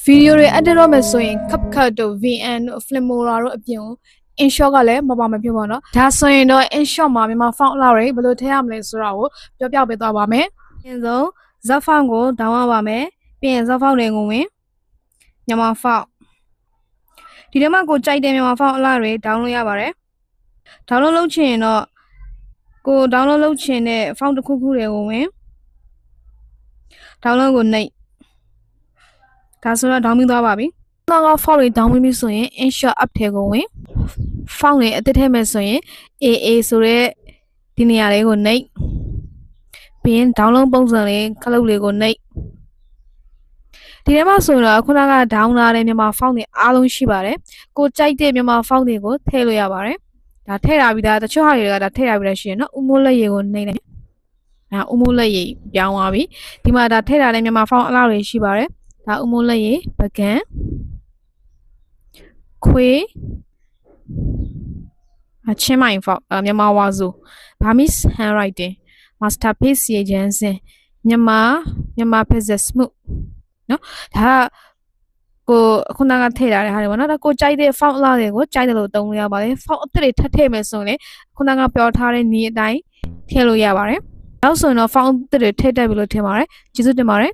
video တွေ edit တော့မယ်ဆိုရင် CapCut တို့ VN တို့ Filmora တို့အပြင်ကို InShot ကလည်းမပါမဖြစ်ပါတော့ဒါဆိုရင်တော့ InShot မှာမြန်မာ font အလားတွေဘယ်လိုထည့်ရမလဲဆိုတာကိုပြောပြပေးသွားပါမယ်။အရင်ဆုံး Z font ကို down ရပါမယ်။ပြီးရင် Z font တွေကိုဝင်မြန်မာ font ဒီထဲမှာကိုကြိုက်တဲ့မြန်မာ font အလားတွေ download ရပါတယ်။ download လုပ်ချင်ရင်တော့ကို download လုပ်ချင်တဲ့ font တစ်ခုခုတွေကိုဝင် download ကိုနှိပ်ဒါဆိုတော့ down ပြီးသွားပါပြီ။နောက် font တွေ down ပြီးပြီဆိုရင် InShot app ထဲကိုဝင် font တွေအသစ်ထည့်မယ်ဆိုရင် AA ဆိုတဲ့ဒီနေရာလေးကိုနှိပ်ပြီးရင် download ပုံစံလေးခလုတ်လေးကိုနှိပ်ဒီထဲမှာဆိုရင်တော့ခုနက down လာတဲ့မြန်မာ font တွေအားလုံးရှိပါတယ်။ကိုကြိုက်တဲ့မြန်မာ font တွေကိုထည့်လို့ရပါတယ်။ဒါထည့်ထားပြီးသားတချို့ဟာတွေကဒါထည့်ထားပြီးသားရှိရင်နော်ဥမိုးလက်ရည်ကိုနှိပ်လိုက်။ဥမိုးလက်ရည်ပြောင်းသွားပြီ။ဒီမှာဒါထည့်ထားတဲ့မြန်မာ font အလားတွေရှိပါတယ်။ဒါဥမိုးလက်ရည်ပကံခွေချင်းမိုင် font မြန်မာဝါဆို Burmese handwriting masterpiece ရေချမ်းစင်မြန်မာ pencil smooth နော်ဒါကိုခုနကထည့်ထားတဲ့ဟာတွေပေါ့နော်ဒါကိုကြိုက်တဲ့ font အလားတွေကိုကြိုက်တယ်လို့သုံးလို့ရပါတယ် font အသစ်တွေထပ်ထည့်မယ်ဆိုရင်ခုနကပြောထားတဲ့နည်းအတိုင်းထည့်လို့ရပါတယ်နောက်ဆိုရင်တော့ font အသစ်တွေထည့်တတ်ပြီလို့ထင်ပါတယ်ကျေးဇူးတင်ပါတယ်